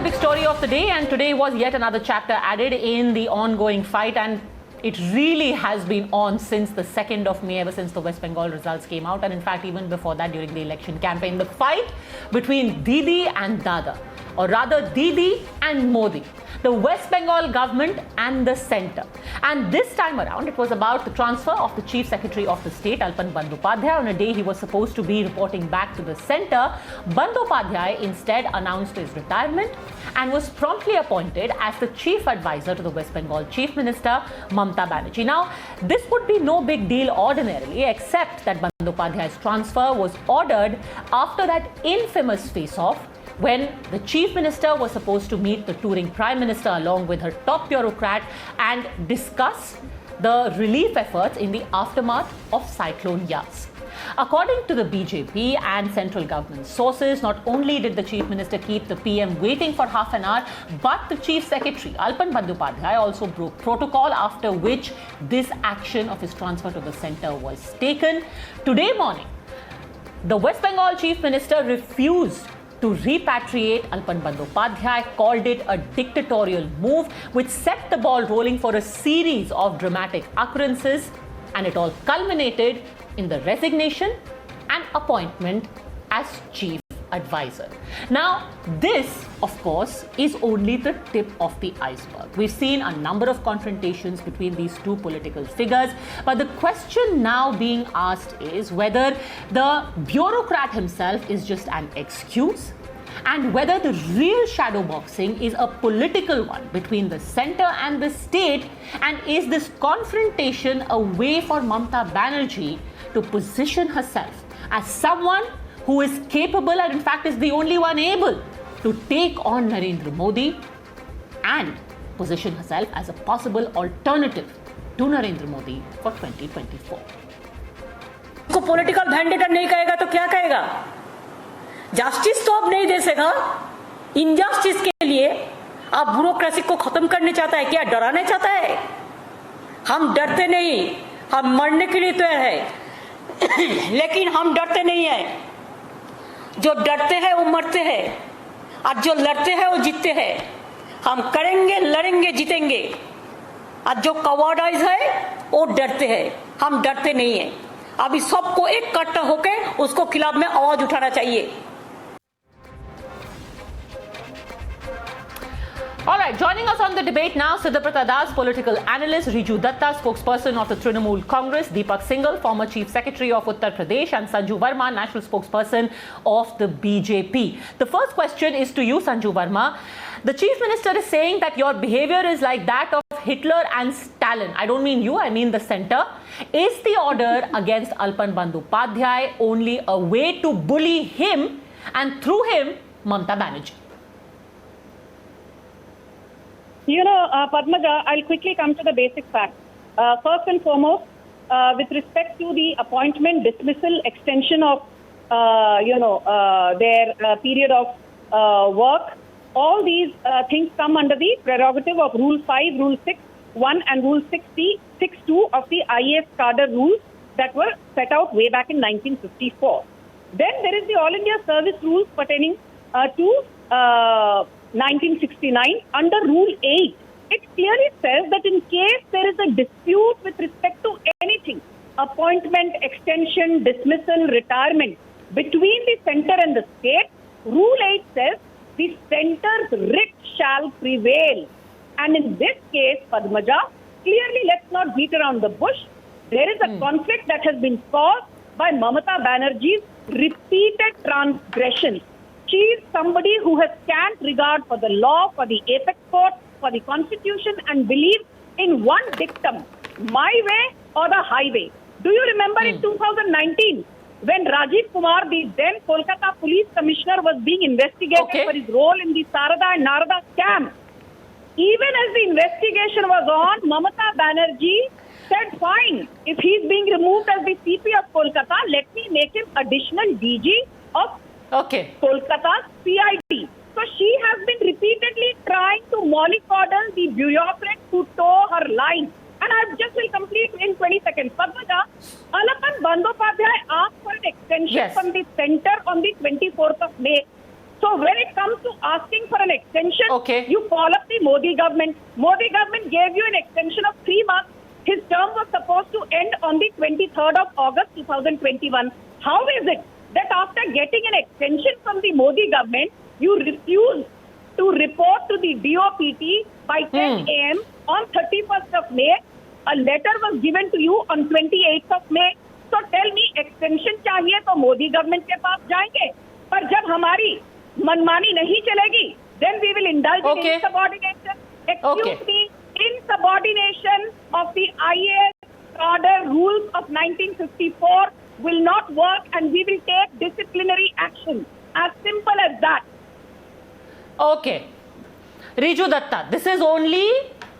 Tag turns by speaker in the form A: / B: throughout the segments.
A: big story of the day, and today was yet another chapter added in the ongoing fight, and it really has been on since the 2nd of May, ever since the West Bengal results came out, and in fact even before that during the election campaign. The fight between Didi and Dada, or rather Didi and Modi, the West Bengal government and the centre. And this time around, it was about the transfer of the Chief Secretary of the state, Alapan Bandyopadhyay. On a day he was supposed to be reporting back to the centre, Bandyopadhyay instead announced his retirement and was promptly appointed as the chief advisor to the West Bengal Chief Minister, Mamata Banerjee. Now, this would be no big deal ordinarily, except that Bandyopadhyay's transfer was ordered after that infamous face-off when the Chief Minister was supposed to meet the touring Prime Minister along with her top bureaucrat and discuss the relief efforts in the aftermath of Cyclone Yas. According to the BJP and central government sources, not only did the Chief Minister keep the PM waiting for half an hour, but the Chief Secretary, Alapan Bandyopadhyay, also broke protocol, after which this action of his transfer to the centre was taken. Today morning, the West Bengal Chief Minister refused to repatriate Alapan Bandyopadhyay, called it a dictatorial move which set the ball rolling for a series of dramatic occurrences, and it all culminated in the resignation and appointment as chief advisor. Now, this, of course, is only the tip of the iceberg. We've seen a number of confrontations between these two political figures, but the question now being asked is whether the bureaucrat himself is just an excuse, and whether the real shadow boxing is a political one between the centre and the state, and is this confrontation a way for Mamata Banerjee to position herself as someone who is capable and in fact is the only one able to take on Narendra Modi and position herself as a possible alternative to Narendra Modi for 2024.
B: को political vendetta नहीं कहेगा तो क्या कहेगा? Justice तो अब नहीं दे सकेगा। इनजस्टिस के लिए आप ब्यूरोक्रेसी को खत्म करने चाहता है क्या? डराना चाहता है? हम डरते नहीं, हम मरने के लिए तैयार है लेकिन हम डरते नहीं हैं। जो डरते हैं वो मरते हैं, और जो लड़ते हैं वो जीतते हैं। हम करेंगे, लड़ेंगे, जीतेंगे। और जो कवार्डाइज है वो डरते हैं, हम डरते नहीं हैं। अभी सबको एक इकट्ठा होकर उसको खिलाफ में आवाज उठाना चाहिए।
A: All right, joining us on the debate now, Siddhartha Das, political analyst, Riju Dutta, spokesperson of the Trinamool Congress, Deepak Singhal, former Chief Secretary of Uttar Pradesh, and Sanju Verma, national spokesperson of the BJP. The first question is to you, Sanju Verma. The Chief Minister is saying that your behavior is like that of Hitler and Stalin. I don't mean you, I mean the centre. Is the order against Alapan Bandyopadhyay only a way to bully him and through him, Mamata Banerjee?
C: You know, Padmaja, I'll quickly come to the basic facts. First and foremost, with respect to the appointment, dismissal, extension of, their period of work, all these things come under the prerogative of Rule 5, Rule 6.1 and Rule 6.2 of the IAS cadre rules that were set out way back in 1954. Then there is the All India Service Rules pertaining to 1969 under Rule 8. It clearly says that in case there is a dispute with respect to anything, appointment, extension, dismissal, retirement, between the centre and the state, Rule 8 says the centre's writ shall prevail. And in this case, Padmaja, clearly let's not beat around the bush. There is a conflict that has been caused by Mamata Banerjee's repeated transgressions. She is somebody who has scant regard for the law, for the apex court, for the constitution, and believes in one dictum, my way or the highway. Do you remember in 2019 when Rajeev Kumar, the then Kolkata Police Commissioner, was being investigated for his role in the Sarada and Narada scam? Even as the investigation was on, Mamata Banerjee said, fine, if he's being removed as the CP of Kolkata, let me make him additional DG of Kolkata's CID. So she has been repeatedly trying to mollycoddle the bureaucrat to toe her line. And I just will complete in 20 seconds. Padmaja, Alapan Bandyopadhyay asked for an extension from the centre on the 24th of May. So So when it comes to asking for an extension,
A: Okay.
C: you call up the Modi government. Modi government gave you an extension of 3 months. His term was supposed to end on the 23rd of August 2021. How is it that after getting an extension from the Modi government, you refuse to report to the DOPT by 10 a.m. on 31st of May? A letter was given to you on 28th of May. So tell me, extension चाहिए तो Modi government के पास जाएंगे, पर जब हमारी मनमानी नहीं चलेगी, then we will indulge in insubordination. Excuse me, insubordination of the IAS cadre rules of 1954 will not work, and we will take disciplinary action. As simple as that.
A: Okay. Riju Dutta, this is only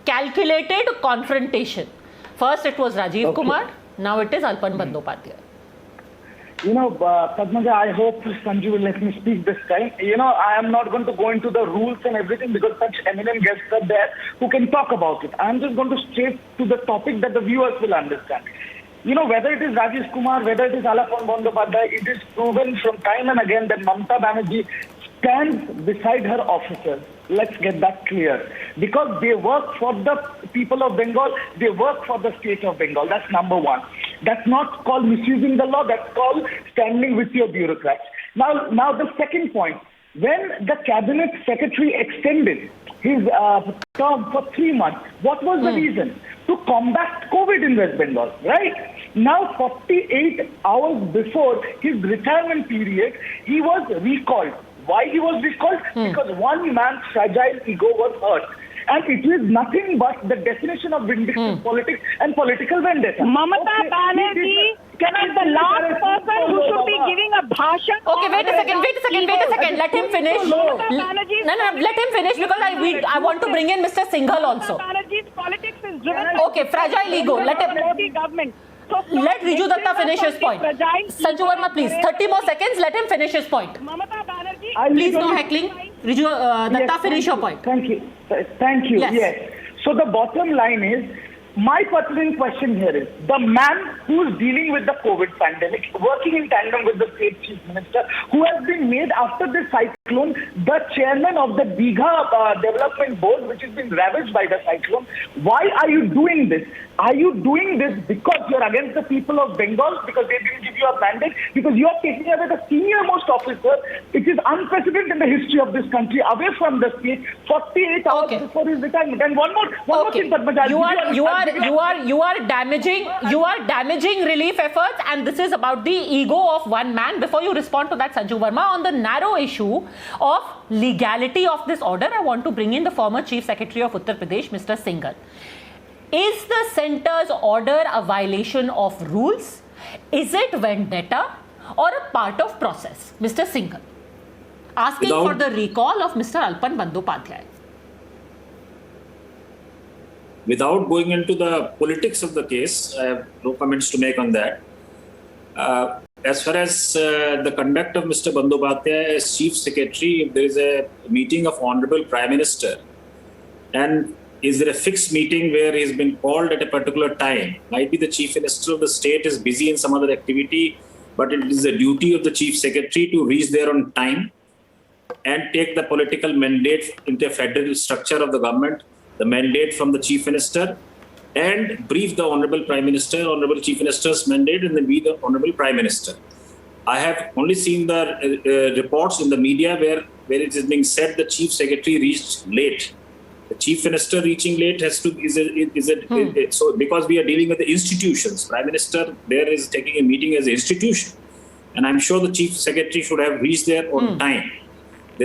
A: calculated confrontation. First it was Rajeev Kumar, now it is Alapan Bandyopadhyay.
D: You know, Padmaja, I hope Sanju will let me speak this time. You know, I am not going to go into the rules and everything because such eminent guests are there who can talk about it. I am just going to straight to the topic that the viewers will understand. You know, whether it is Rajeev Kumar, whether it is Alapan Bandyopadhyay, it is proven from time and again that Mamata Banerjee stands beside her officers. Let's get that clear. Because they work for the people of Bengal, they work for the state of Bengal. That's number one. That's not called misusing the law, that's called standing with your bureaucrats. Now the second point. When the cabinet secretary extended his term for 3 months, what was the reason? To combat COVID in West Bengal, right? Now, 48 hours before his retirement period, he was recalled. Why he was recalled? Because one man's fragile ego was hurt. And it is nothing but the definition of vindictive politics and political vendetta.
C: Mamata Banerjee is the last person who should be giving a bhashan.
A: Okay, wait a second. Let him finish. No, let him finish because I want to bring in Mr. Singhal also.
C: Mamata Banerjee's politics is driven.
A: Okay, fragile ego. Let him.
C: Modi government. So
A: Let Riju Dutta finish his point. Sanju Verma, please. 30 more seconds. Let him finish his point.
C: Mamata Banerjee.
A: Please no heckling. Riju Dutta, finish your point.
D: Thank you. Thank you. Yes. So the bottom line is, my pertinent question here is, the man who is dealing with the COVID pandemic, working in tandem with the state chief minister, who has been made after this cyclone the chairman of the Digha development board, which has been ravaged by the cyclone. Why are you doing this? Are you doing this because you're against the people of Bengal, because they didn't give you a mandate, because you are taking away the senior most officer? It is unprecedented in the history of this country, away from the state, 48 hours before his retirement. And one more thing, Padmaja.
A: You are damaging relief efforts, and this is about the ego of one man. Before you respond to that, Sanju Verma, on the narrow issue of legality of this order, I want to bring in the former Chief Secretary of Uttar Pradesh, Mr. Singhal. Is the centre's order a violation of rules? Is it vendetta or a part of process? Mr. Singhal, asking for the recall of Mr. Alapan Bandyopadhyay.
E: Without going into the politics of the case, I have no comments to make on that. As far as the conduct of Mr. Bandyopadhyay as Chief Secretary, if there is a meeting of Honorable Prime Minister, and is there a fixed meeting where he has been called at a particular time? Might be the Chief Minister of the state is busy in some other activity, but it is the duty of the Chief Secretary to reach there on time and take the political mandate into a federal structure of the government, the mandate from the Chief Minister, and brief the Honorable Prime Minister, Honorable Chief Minister's mandate, and then be the Honorable Prime Minister. I have only seen the reports in the media where it is being said the Chief Secretary reached late. The Chief Minister reaching late has to so because we are dealing with the institutions. Prime Minister there is taking a meeting as an institution, and I'm sure the Chief Secretary should have reached there on time.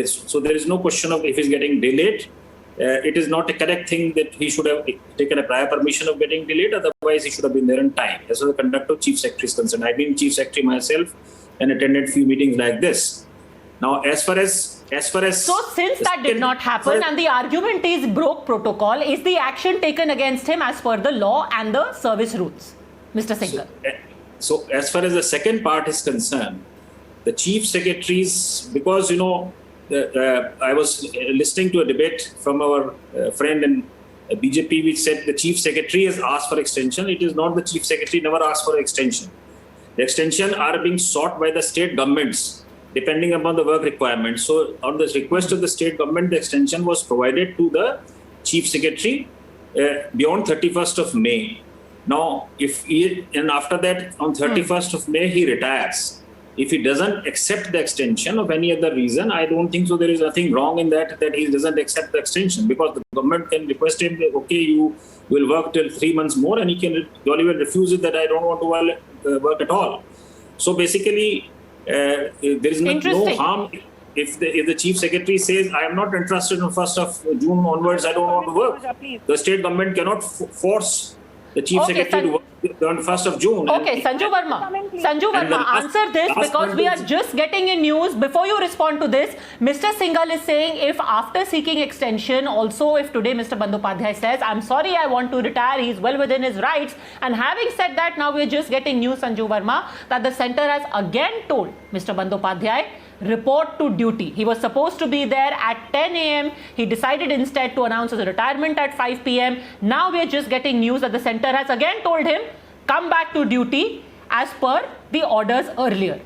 E: So there is no question of if he's getting delayed. It is not a correct thing that he should have taken a prior permission of getting delayed. Otherwise, he should have been there on time. As far as the conduct of Chief Secretary is concerned, I've been Chief Secretary myself and attended few meetings like this. Now, as far as
A: so since that did not happen and the argument is broke protocol, is the action taken against him as per the law and the service rules, Mr. Singhal?
E: So as far as the second part is concerned, the Chief Secretaries, because I was listening to a debate from our friend in BJP, which said the Chief Secretary has asked for extension. It is not the Chief Secretary never asked for extension. The extension are being sought by the state governments. depending upon the work requirements. So on the request of the state government, the extension was provided to the Chief Secretary beyond 31st of May. Now, and after that, on 31st of May, he retires. If he doesn't accept the extension of any other reason, I don't think so. There is nothing wrong in that he doesn't accept the extension, because the government can request him, okay, you will work till 3 months more, and he can jolly well refuse it, that I don't want to work at all. So basically, there is no harm if the Chief Secretary says, I am not interested in 1st of June onwards, I don't want to work. The state government cannot force the Chief Secretary to work on 1st of June.
A: Okay, Sanju Verma, answer this, because we are just getting in news. Before you respond to this, Mr. Singhal is saying, if after seeking extension, also if today Mr. Bandyopadhyay says, I'm sorry, I want to retire, he's well within his rights. And having said that, now we're just getting news, Sanju Verma, that the centre has again told Mr. Bandyopadhyay, report to duty. He was supposed to be there at 10 a.m. He decided instead to announce his retirement at 5 p.m. Now we're just getting news that the centre has again told him, come back to duty as per the orders earlier.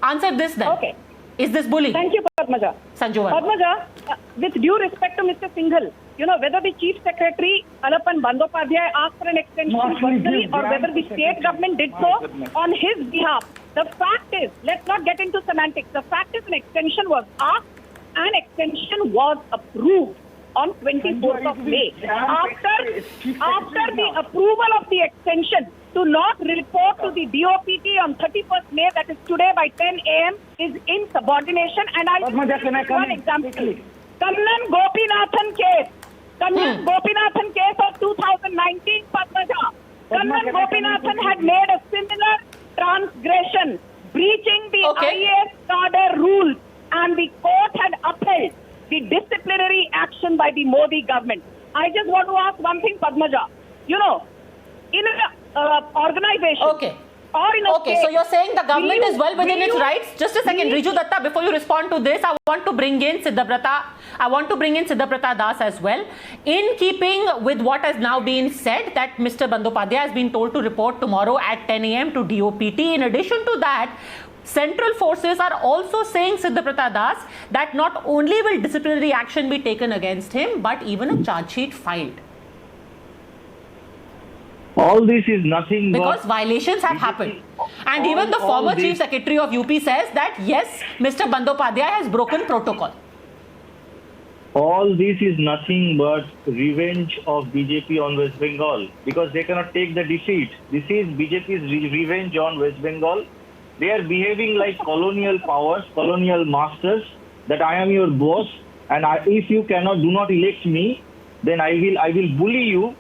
A: Answer this then.
C: Okay.
A: Is this bullying?
C: Thank you, Padmaja.
A: Sanju Verma.
C: Padmaja, with due respect to Mr. Singhal, whether the Chief Secretary, Alapan Bandyopadhyay, asked for an extension personally, or whether the state government did so on his behalf, the fact is, let's not get into semantics. The fact is, an extension was asked, and extension was approved on 24th of May. After the approval of the extension, to not report to the DOPT on 31st May, that is today by 10 a.m., is insubordination. And I'll give one example. Kannan Gopinathan case. Gopinathan case of 2019, Padmaja. Kannan Gopinathan had made a similar transgression, breaching the IAS cadre rules, and the court had upheld the disciplinary action by the Modi government. I just want to ask one thing, Padmaja. In an organization, or in a state,
A: so you're saying the government is well within its rights? Just a second, Riju Dutta, before you respond to this, I want to bring in Siddhabrata Das as well. In keeping with what has now been said, that Mr. Bandyopadhyay has been told to report tomorrow at 10 a.m. to DOPT. In addition to that, central forces are also saying, Siddhabrata Das, that not only will disciplinary action be taken against him, but even a charge sheet filed.
F: All this is nothing
A: because violations have happened. And even the former Chief Secretary of UP says that, yes, Mr. Bandyopadhyay has broken protocol.
F: All this is nothing but revenge of BJP on West Bengal, because they cannot take the defeat. This is BJP's revenge on West Bengal. They are behaving like colonial powers, colonial masters, that I am your boss, and if you do not elect me, then I will bully you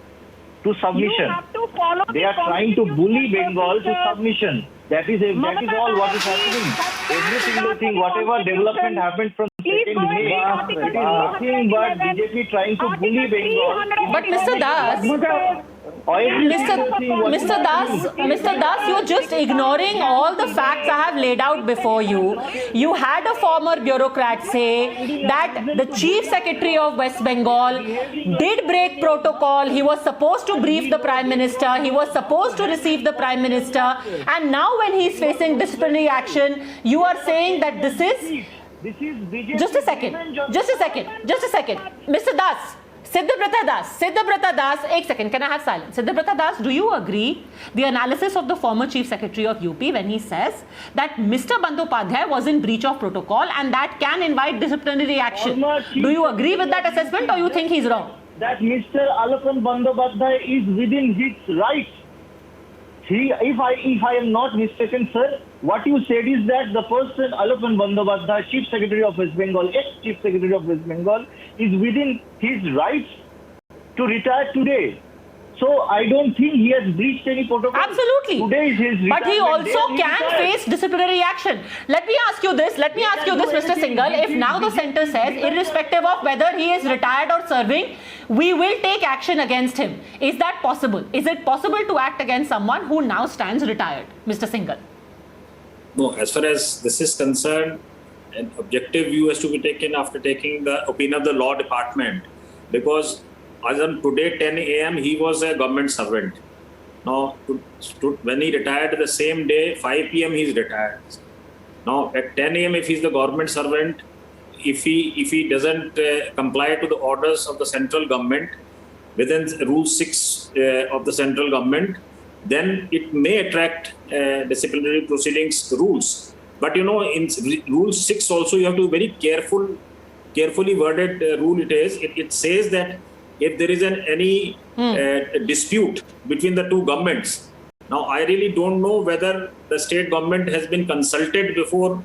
F: to submission. They are trying to bully Bengal to submission. That is all what is happening. Every single thing, whatever development happened from 2nd May, it is nothing but BJP trying to bully Bengal.
A: But Mr. Das, Mr. Das, you're just ignoring all the facts I have laid out before you. You had a former bureaucrat say that the Chief Secretary of West Bengal did break protocol. He was supposed to brief the Prime Minister. He was supposed to receive the Prime Minister. And now when he is facing disciplinary action, you are saying that this is BJP. Just a second. Mr. Das. Siddhabrata Das, 1 second, can I have silence? Siddhabrata Das, do you agree the analysis of the former Chief Secretary of UP when he says that Mr. Bandyopadhyay was in breach of protocol and that can invite disciplinary action? Do you agree with that assessment, or you think he's wrong?
F: That Mr. Alapan Bandyopadhyay is within his rights. If I am not mistaken, sir, what you said is that the person, Alapan Bandyopadhyay, Chief Secretary of West Bengal, ex-Chief Secretary of West Bengal, is within his rights to retire today. So I don't think he has breached any protocol.
A: Absolutely.
F: Today is his
A: but he also can face disciplinary action. Let me ask you this, Mr. Singhal. If now the centre says, irrespective of whether he is retired or serving, we will take action against him. Is that possible? Is it possible to act against someone who now stands retired, Mr. Singhal?
E: No, as far as this is concerned, an objective view has to be taken after taking the opinion of the law department, because as on today 10 a.m. he was a government servant. Now when he retired the same day 5 p.m. he is retired. Now, at 10 a.m., if he's the government servant, if he doesn't comply to the orders of the central government within Rule 6 of the central government, then it may attract disciplinary proceedings rules. But in Rule 6 also, you have to be very carefully worded rule it is. It says that if there is any dispute between the two governments, now I really don't know whether the state government has been consulted before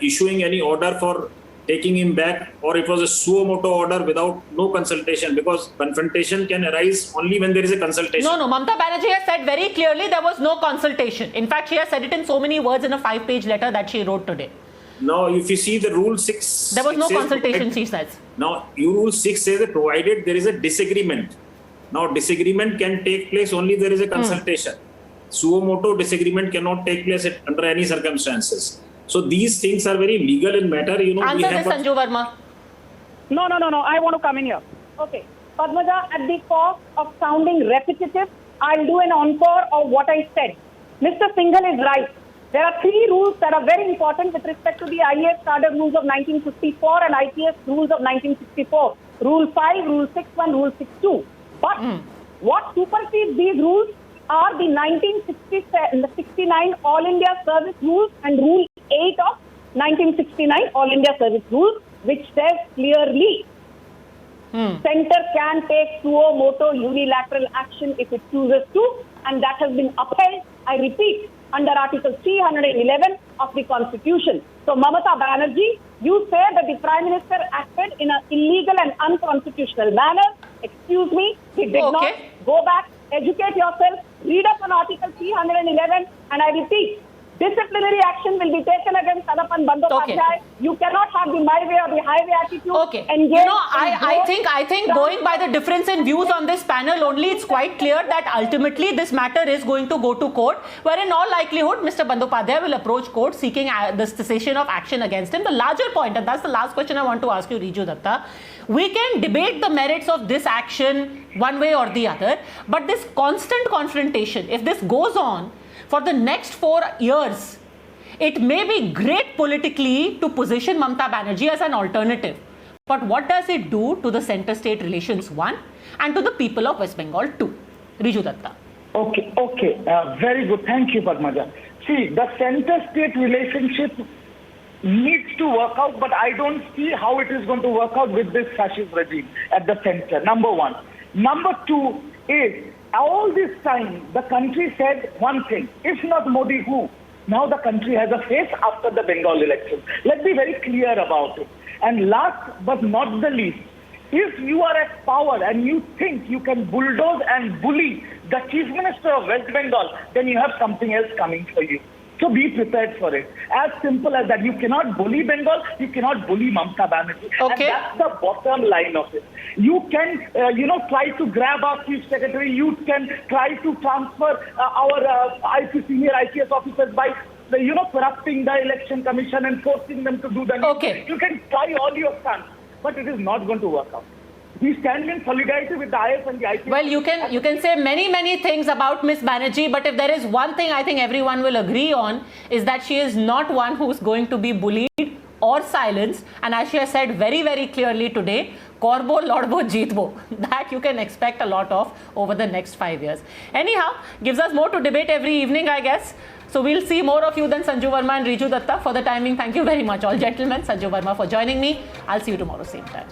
E: issuing any order for taking him back, or it was a suo moto order without no consultation, because confrontation can arise only when there is a consultation.
A: No, Mamata Banerjee has said very clearly there was no consultation. In fact, she has said it in so many words in a 5-page letter that she wrote today.
E: Now, if you see the Rule 6...
A: There was no consultation, she says.
E: Now, Rule 6 says that provided there is a disagreement. Now, disagreement can take place only if there is a consultation. Suo moto disagreement cannot take place under any circumstances. So, these things are very legal in matter.
A: Answer this, Sanju Verma.
C: No. I want to come in here. Okay. Padmaja, at the cost of sounding repetitive, I'll do an encore of what I said. Mr. Singhal is right. There are 3 rules that are very important with respect to the IAS cadre rules of 1954 and IPS rules of 1964. Rule 5, Rule 6.1, Rule 6.2. But what supersedes these rules are the 1969 All India Service Rules and Rule 8 of 1969 All India Service Rules, which says clearly Centre can take suo moto unilateral action if it chooses to, and that has been upheld, I repeat, under Article 311 of the Constitution. So, Mamata Banerjee, you say that the Prime Minister acted in an illegal and unconstitutional manner. Excuse me, he did not. Go back, educate yourself, read up on Article 311, and I repeat, disciplinary action will be taken against Alapan Bandyopadhyay. You cannot have the my way or the highway attitude.
A: I think going by the difference in views on this panel only, it's quite clear that ultimately this matter is going to go to court, where in all likelihood Mr. Bandyopadhyay will approach court seeking the cessation of action against him. The larger point, and that's the last question I want to ask you, Riju Dutta, we can debate the merits of this action one way or the other, but this constant confrontation, if this goes on for the next 4 years, it may be great politically to position Mamata Banerjee as an alternative. But what does it do to the center-state relations, 1, and to the people of West Bengal, 2? Riju Dutta.
D: Okay. Very good. Thank you, Padmaja. See, the center-state relationship needs to work out, but I don't see how it is going to work out with this fascist regime at the center, number 1. Number 2 is, all this time, the country said one thing, if not Modi, who? Now the country has a face after the Bengal elections. Let's be very clear about it. And last but not the least, if you are at power and you think you can bulldoze and bully the Chief Minister of West Bengal, then you have something else coming for you. So be prepared for it. As simple as that. You cannot bully Bengal, you cannot bully Mamata Banerjee.
A: Okay.
D: And that's the bottom line of it. You can, try to grab our Chief Secretary. You can try to transfer our senior IPS officers by, corrupting the election commission and forcing them to do the
A: Okay.
D: You can try all your stunts, but it is not going to work out. We stand in solidarity with the IS and the IPS.
A: Well, you can say many things about Miss Banerjee, but if there is one thing I think everyone will agree on, is that she is not one who is going to be bullied or silenced. And as she has said very clearly today, Korbo, Lordbo, Jeetbo. That you can expect a lot of over the next 5 years. Anyhow, gives us more to debate every evening, I guess. So we'll see more of you than Sanju Verma and Riju Dutta. For the timing, thank you very much, all gentlemen. Sanju Verma for joining me. I'll see you tomorrow, same time.